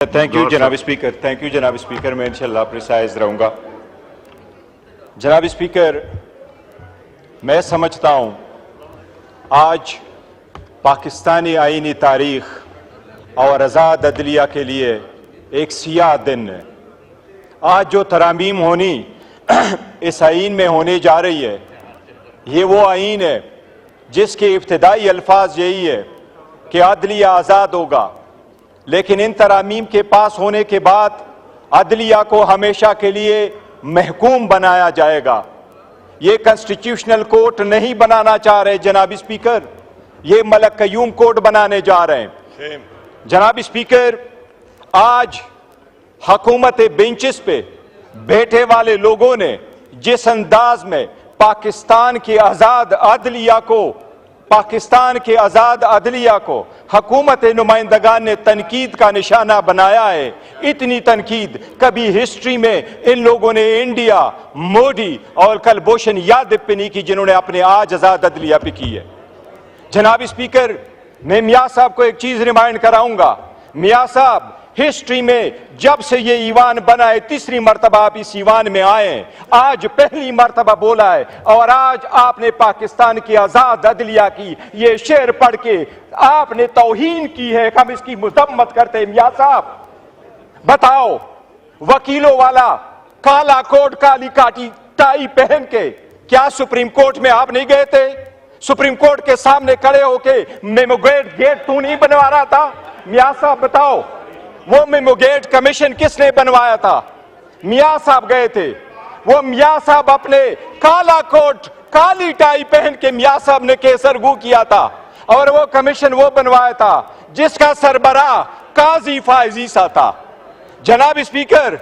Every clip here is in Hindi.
थैंक यू जनाब स्पीकर। थैंक यू जनाब स्पीकर। मैं इंशाल्लाह प्रिसाइज रहूँगा। जनाब स्पीकर, मैं समझता हूँ आज पाकिस्तानी आईनी तारीख और आज़ाद अदलिया के लिए एक सियाह दिन है। आज जो तरामीम होनी इस आईन में होने जा रही है, ये वो आईन है जिसके इब्तिदाई अल्फाज यही है कि अदलिया आज़ाद होगा, लेकिन इन तरामीम के पास होने के बाद अदलिया को हमेशा के लिए महकूम बनाया जाएगा। ये कॉन्स्टिट्यूशनल कोर्ट नहीं बनाना चाह रहे जनाब स्पीकर, ये मलक कयूम कोर्ट बनाने जा रहे हैं। जनाब स्पीकर, आज हुकूमत बेंचेस पे बैठे वाले लोगों ने जिस अंदाज में पाकिस्तान की आज़ाद अदलिया को हुकूमत नुमाइंदगान ने तनकीद का निशाना बनाया है, इतनी तनकीद कभी हिस्ट्री में इन लोगों ने इंडिया, मोदी और कलभूषण यादव पे नहीं की, जिन्होंने अपने आज आज़ाद अदलिया पे की है। जनाब स्पीकर, मैं मियाँ साहब को एक चीज रिमाइंड कराऊंगा। मियाँ साहब, हिस्ट्री में जब से ये ईवान बना है, तीसरी मर्तबा आप इस ईवान में आए हैं, आज पहली मर्तबा बोला है, और आज आपने पाकिस्तान की आजाद अदलिया की ये शेर पढ़ के आपने तौहीन की है। हम इसकी मजम्मत करते हैं। मियाँ साहब बताओ, वकीलों वाला काला कोट काली काटी टाई पहन के क्या सुप्रीम कोर्ट में आप नहीं गए थे? सुप्रीम कोर्ट के सामने खड़े होके मेमोगेट गेट तू नहीं बनवा रहा था? मियाँ साहब बताओ, वो मेमोगेट कमीशन किसने बनवाया था? मियाँ साहब गए थे। वो मियाँ साहब अपने काला कोट काली टाई पहन के मियाँ साहब ने केसरगू किया था, और वो कमीशन वो बनवाया था जिसका सरबराह काजी फायजीसा था। जनाब स्पीकर,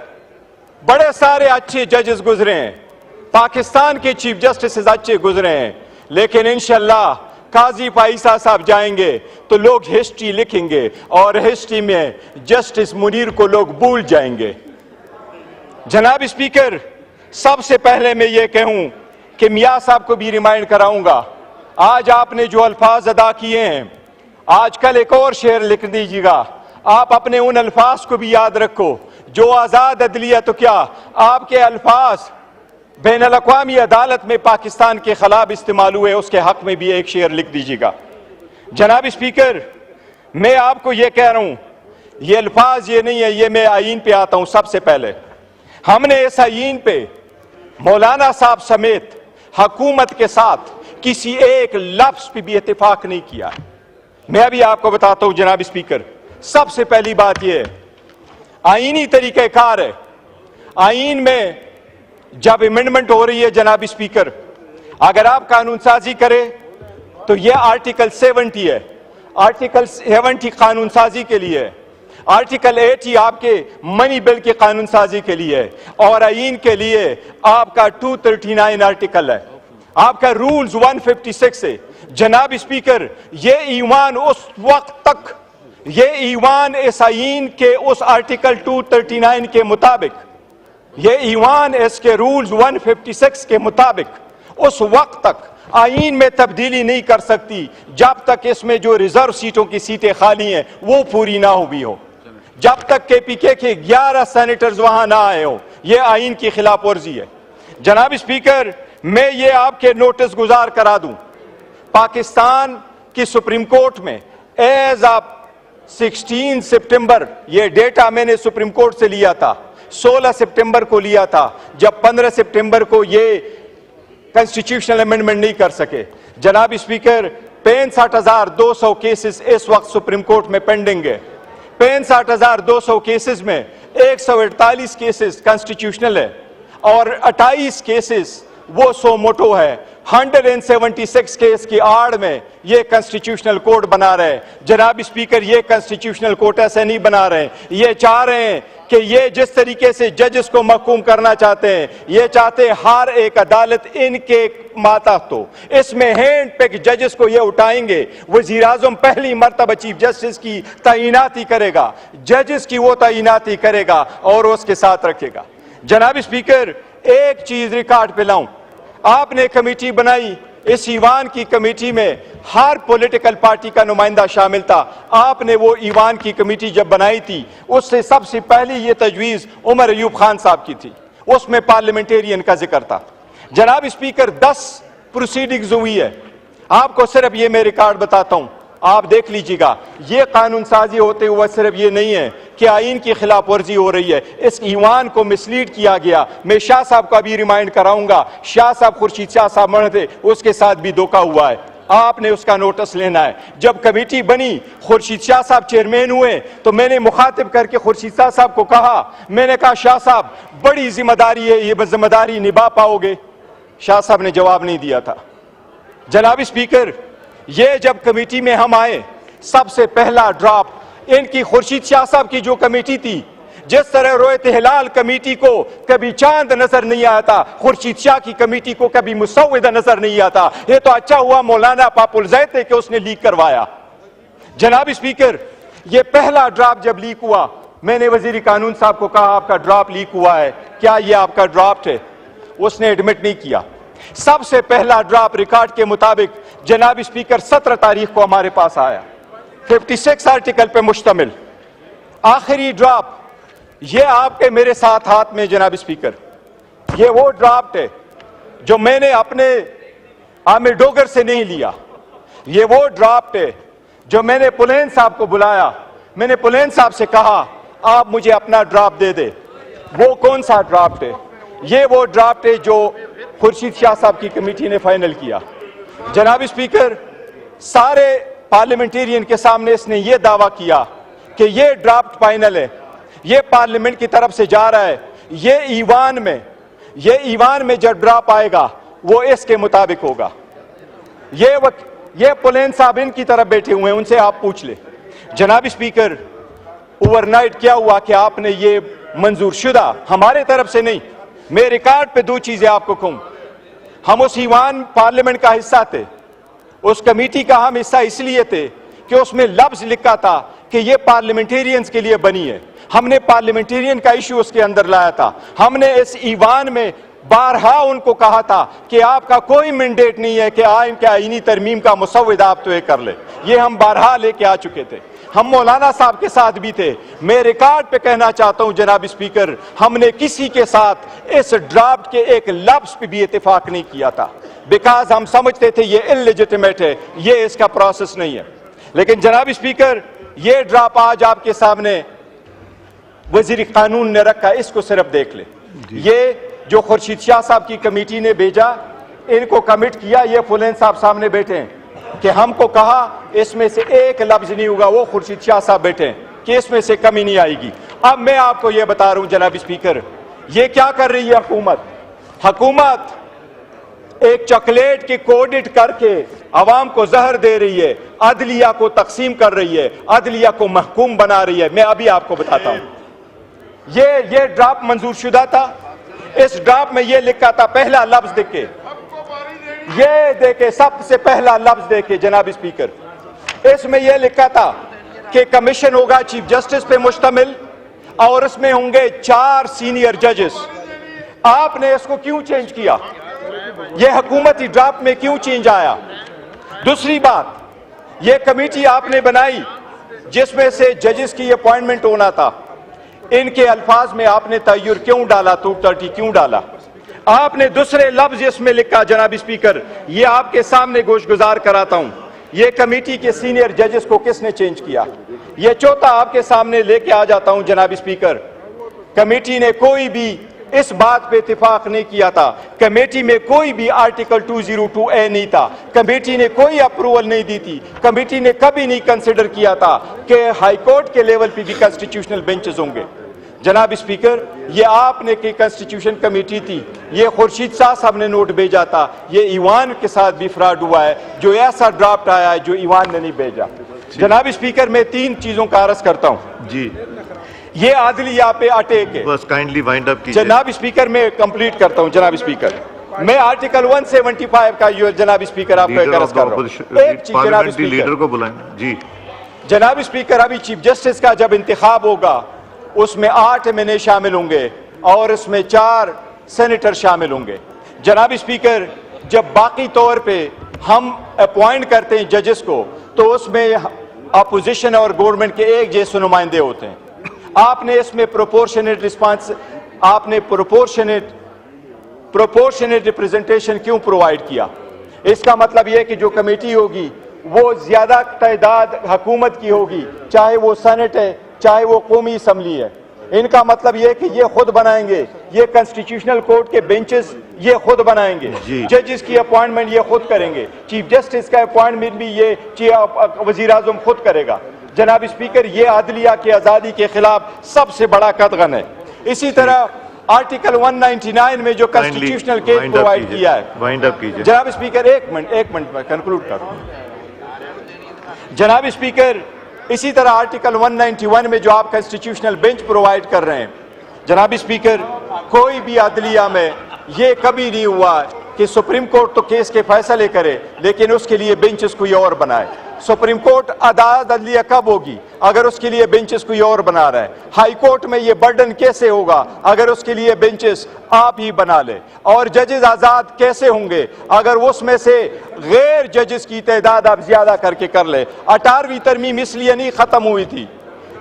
बड़े सारे अच्छे जजेस गुजरे हैं, पाकिस्तान के चीफ जस्टिस अच्छे गुजरे हैं, लेकिन इंशाल्लाह काजी फायजीसा साहब जाएंगे तो लोग हिस्ट्री लिखेंगे और हिस्ट्री में जस्टिस मुनीर को लोग भूल जाएंगे। जनाब स्पीकर, सबसे पहले मैं ये कहूं कि मियाँ साहब को भी रिमाइंड कराऊंगा, आज आपने जो अल्फाज अदा किए हैं, आजकल एक और शेर लिख दीजिएगा। आप अपने उन अल्फाज को भी याद रखो जो आजाद अदलिया, तो क्या आपके अल्फाज बैनुल अक़वामी अदालत में पाकिस्तान के खिलाफ इस्तेमाल हुए, उसके हक में भी एक शेर लिख दीजिएगा। जनाब स्पीकर, मैं आपको यह कह रहा हूं, ये अल्फाज ये नहीं है, ये मैं आईन पे आता हूं। सबसे पहले हमने इस आईन पे मौलाना साहब समेत हुकूमत के साथ किसी एक लफ्ज पे भी इत्तेफाक नहीं किया। मैं अभी आपको बताता हूं जनाब स्पीकर। सबसे पहली बात यह है, आईनी तरीक़ेकार है। आईन में जब अमेंडमेंट हो रही है जनाब स्पीकर, अगर आप कानून साजी करें तो यह आर्टिकल 70 है। आर्टिकल 70 कानून साजी के लिए है, आर्टिकल 80 आपके मनी बिल की कानून साजी के लिए है, और आईन के लिए आपका 239 आर्टिकल है, आपका रूल्स 156 है। जनाब स्पीकर, ये ईवान उस वक्त तक, ये ईवान इस आईन के उस आर्टिकल 239 के मुताबिक, ये ईवान इसके रूल्स 156 के मुताबिक उस वक्त तक आईन में तब्दीली नहीं कर सकती जब तक इसमें जो रिजर्व सीटों की सीटें खाली हैं वो पूरी ना हुई हो, जब तक केपीके के 11 सेनेटर्स वहां ना आए हो। ये आईन की खिलाफ वर्जी है। जनाब स्पीकर, मैं ये आपके नोटिस गुजार करा दूं, पाकिस्तान की सुप्रीम कोर्ट में एज ऑफ 16 सितंबर, ये डेटा मैंने सुप्रीम कोर्ट से लिया था, 16 सितंबर को लिया था, जब 15 सितंबर को ये कॉन्स्टिट्यूशनल अमेंडमेंट नहीं कर सके। जनाब स्पीकर, 65,200 केसेस इस वक्त सुप्रीम कोर्ट में पेंडिंग है। 65,200 केसेस में 148 केसेस कॉन्स्टिट्यूशनल है और 28 केसेस वो सो मोटो है। 176 केस की आड़ में ये कॉन्स्टिट्यूशनल कोर्ट बना रहे। जनाब स्पीकर, ये कॉन्स्टिट्यूशनल कोर्ट ऐसे नहीं बना रहे, ये चाह रहे हैं कि ये जिस तरीके से जजेस को महकूम करना चाहते हैं, ये चाहते हैं हर एक अदालत इनके मातहत हो। इसमें हैंड पिक जजेस को ये उठाएंगे। वज़ीर आज़म पहली मर्तबा चीफ जस्टिस की तैनाती करेगा, जजेस की वो तैनाती करेगा और उसके साथ रखेगा। जनाब स्पीकर, एक चीज रिकॉर्ड पे लाऊं, आपने कमेटी बनाई इस ईवान की कमेटी में हर पॉलिटिकल पार्टी का नुमाइंदा शामिल था। आपने वो ईवान की कमेटी जब बनाई थी, उससे सबसे पहले ये तजवीज़ उमर अयूब खान साहब की थी, उसमें पार्लियामेंटेरियन का जिक्र था। जनाब स्पीकर, 10 प्रोसीडिंग्स हुई है। आपको सिर्फ ये मैं रिकॉर्ड बताता हूं, आप देख लीजिएगा। ये कानून साजी होते हुए सिर्फ ये नहीं है कि आइन की खिलाफ वर्जी हो रही है, इस ईवान को मिसलीड किया गया। मैं शाह साहब का भी रिमाइंड कराऊंगा, शाह साहब खुर्शीद शाह साहब मर थे, उसके साथ भी धोखा हुआ है, आपने उसका नोटिस लेना है। जब कमेटी बनी, खुर्शीद शाह साहब चेयरमैन हुए, तो मैंने मुखातिब करके खुर्शीद शाह साहब को कहा, मैंने कहा शाह साहब बड़ी जिम्मेदारी है, ये जिम्मेदारी निभा पाओगे? शाह साहब ने जवाब नहीं दिया था। जनाब स्पीकर, ये जब कमेटी में हम आए, सबसे पहला ड्राफ्ट इनकी खुर्शीद शाह साहब की जो कमेटी थी, जिस तरह रोयत हिलाल कमेटी को कभी चांद नजर नहीं आता, खुर्शीद शाह की कमेटी को कभी मुसव्विदा नजर नहीं आता। ये तो अच्छा हुआ मौलाना पापुल जैद थे कि उसने लीक करवाया। जनाब स्पीकर, ये पहला ड्राफ्ट जब लीक हुआ, मैंने वजीर कानून साहब को कहा आपका ड्राफ्ट लीक हुआ है, क्या ये आपका ड्राफ्ट है? उसने एडमिट नहीं किया। सबसे पहला ड्राफ्ट रिकॉर्ड के मुताबिक जनाब स्पीकर 17 तारीख को हमारे पास आया, 56 आर्टिकल पे मुश्तमिल। आखिरी ड्राफ्ट ये आपके मेरे साथ हाथ में जनाब स्पीकर, ये वो ड्राफ्ट है जो मैंने अपने आमिर डोगर से नहीं लिया। ये वो ड्राफ्ट है जो मैंने पुलेन साहब को बुलाया, मैंने पुलेन साहब से कहा आप मुझे अपना ड्राफ्ट दे दे। वो कौन सा ड्राफ्ट है? ये वो ड्राफ्ट है जो खुर्शीद शाह साहब की कमेटी ने फाइनल किया। जनाब स्पीकर, सारे पार्लियामेंटेरियन के सामने इसने ये दावा किया कि ये ड्राफ्ट फाइनल है, ये पार्लियामेंट की तरफ से जा रहा है, ये ईवान में जब ड्राफ्ट आएगा वो इसके मुताबिक होगा। ये पुलेन साहब इनकी तरफ बैठे हुए हैं, उनसे आप पूछ ले। जनाब स्पीकर, ओवरनाइट क्या हुआ कि आपने ये मंजूर शुदा, हमारे तरफ से नहीं, मैं रिकॉर्ड पे दो चीजें आपको कहूं। हम उस ईवान पार्लियामेंट का हिस्सा थे, उस कमेटी का हम हिस्सा इसलिए थे कि उसमें लफ्ज लिखा था कि ये पार्लियामेंटेरियंस के लिए बनी है। हमने पार्लियामेंटेरियन का इशू उसके अंदर लाया था। हमने इस ईवान में बारहा उनको कहा था कि आपका कोई मैंडेट नहीं है कि आइन के आईनी तरमीम का मुसव्विदा आप तय कर ले। ये हम बारहा लेके आ चुके थे, हम मौलाना साहब के साथ भी थे। मैं रिकॉर्ड पे कहना चाहता हूं जनाब स्पीकर, हमने किसी के साथ इस ड्राफ्ट के एक लफ्ज पे भी इत्तेफाक नहीं किया था, बिकॉज हम समझते थे ये इलेजिटिमेट है, ये इसका प्रोसेस नहीं है। लेकिन जनाब स्पीकर, ये ड्राफ्ट आज आपके सामने वजीर कानून ने रखा, इसको सिर्फ देख ले। ये जो खुर्शीद शाह साहब की कमेटी ने भेजा, इनको कमिट किया, ये फुलेन साहब सामने बैठे हैं कि हमको कहा इसमें से एक लफ्ज नहीं होगा, वो खुर्शीद शाह साहब बैठे हैं कि इसमें से कमी नहीं आएगी। अब मैं आपको ये बता रहा हूं जनाब स्पीकर, ये क्या कर रही है हुकूमत एक चॉकलेट के कोडेड करके अवाम को जहर दे रही है, अदलिया को तकसीम कर रही है, अदलिया को महकूम बना रही है। मैं अभी आपको बताता हूं, ये ड्राफ्ट मंजूर शुदा था। इस ड्राफ्ट में ये लिखा था, पहला लफ्ज देखे, ये देखे, सबसे पहला लफ्ज देखे जनाब स्पीकर, इसमें यह लिखा था कि कमीशन होगा चीफ जस्टिस पे मुश्तमिल और इसमें होंगे 4 सीनियर जजेस। आपने इसको क्यों चेंज किया? यह हुकूमती ड्राफ्ट में क्यों चेंज आया? दूसरी बात, यह कमेटी आपने बनाई जिसमें से जजेस की अपॉइंटमेंट होना था, इनके अल्फाज में आपने तय्युर क्यों डाला, 230 क्यों डाला? आपने दूसरे लफ्ज इसमें लिखा जनाब स्पीकर, ये आपके सामने गोशगुजार कराता हूं, ये कमेटी के सीनियर जजेस को किसने चेंज किया? ये चौथा आपके सामने लेके आ जाता हूं जनाब स्पीकर, कमेटी ने कोई भी इस बात पे इत्तेफाक नहीं किया था, कमेटी में कोई भी आर्टिकल 202A नहीं था, कमेटी ने कोई अप्रूवल नहीं दी थी, कमेटी ने कभी नहीं कंसिडर किया था कि हाई कोर्ट के लेवल पे भी कॉन्स्टिट्यूशनल बेंचेस होंगे। जनाब स्पीकर, ये आपने की कॉन्स्टिट्यूशन कमेटी थी, ये खुर्शीद शाह साहब ने नोट भेजा था, ये ईवान के साथ भी फ्रॉड हुआ है, जो ऐसा ड्राफ्ट आया है जो ईवान ने नहीं भेजा। जनाब स्पीकर, मैं 3 चीजों का अर्ज करता हूं जी। ये आदलिया पे अटैक है, बस काइंडली वाइंड अप कीजिए। जनाब स्पीकर, मैं कंप्लीट करता हूं जनाब स्पीकर, मैं आर्टिकल 175 का जनाब स्पीकर आपको अर्ज कर रहा हूं। एक चीज जनाब स्पीकर, लीडर को बुलाएं जी। जनाब स्पीकर, अभी चीफ जस्टिस का जब इंतखाब होगा उसमें 8 एमएनए शामिल होंगे और इसमें 4 सेनेटर शामिल होंगे। जनाब स्पीकर, जब बाकी तौर पे हम अपॉइंट करते हैं जजेस को तो उसमें अपोजिशन और गवर्नमेंट के एक जैसे नुमाइंदे होते हैं। आपने इसमें प्रोपोर्शनेट रिस्पांस, आपने प्रोपोर्शनेट रिप्रेजेंटेशन क्यों प्रोवाइड किया? इसका मतलब यह कि जो कमेटी होगी वो ज्यादा तादाद हुकूमत की होगी, चाहे वो सेनेट है चाहे वो कौमी असम्बली है। इनका मतलब यह कि ये खुद बनाएंगे, ये कॉन्स्टिट्यूशनल कोर्ट के बेंचेस ये खुद बनाएंगे, जजेस की अपॉइंटमेंट ये खुद करेंगे, चीफ जस्टिस का अपॉइंटमेंट भी ये वजीर आजम खुद करेगा। जनाब स्पीकर, ये अदलिया की आज़ादी के खिलाफ सबसे बड़ा कदगन है। इसी तरह आर्टिकल 199 में जो कॉन्स्टिट्यूशनल केस प्रोवाइड किया है, जनाब स्पीकर एक मिनट में कंक्लूड कर। जनाब स्पीकर, इसी तरह आर्टिकल 191 में जो आप कॉन्स्टिट्यूशनल बेंच प्रोवाइड कर रहे हैं, जनाब स्पीकर, कोई भी अदलिया में ये कभी नहीं हुआ कि सुप्रीम कोर्ट तो केस के फैसले करे लेकिन उसके लिए बेंचेस कोई और बनाए। सुप्रीम कोर्ट अदालत अदलिया कब होगी अगर उसके लिए बेंचेस कोई और बना रहा है? हाई कोर्ट में ये बर्डन कैसे होगा अगर उसके लिए बेंचेस आप ही बना ले? और जजेस आजाद कैसे होंगे अगर उसमें से गैर जजेस की तादाद आप ज्यादा करके कर ले? 18वीं तरमीम इसलिए नहीं खत्म हुई थी,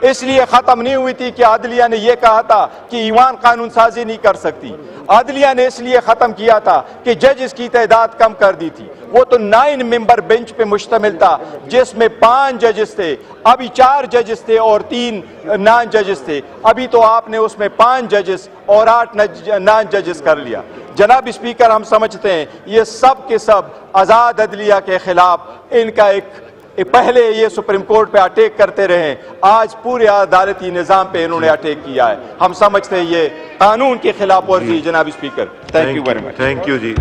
इसलिए खत्म नहीं हुई थी कि अदलिया ने यह कहा था कि ईवान कानून साजी नहीं कर सकती। अदलिया ने इसलिए खत्म किया था कि जजेस की तादाद कम कर दी थी। वो तो 9 मेंबर बेंच पे मुश्तमिल था जिसमें 5 जजेस थे, अभी 4 जजेस थे और 3 नॉन जजेस थे। अभी तो आपने उसमें 5 जजेस और 8 नॉन जजेस कर लिया। जनाब स्पीकर, हम समझते हैं ये सब के सब आज़ाद अदलिया के खिलाफ इनका एक पहले ये सुप्रीम कोर्ट पे अटैक करते रहे, आज पूरे अदालती निज़ाम पे इन्होंने अटैक किया है। हम समझते हैं ये कानून के खिलाफ वर्जी। जनाब speaker, thank you very much. Thank you ji.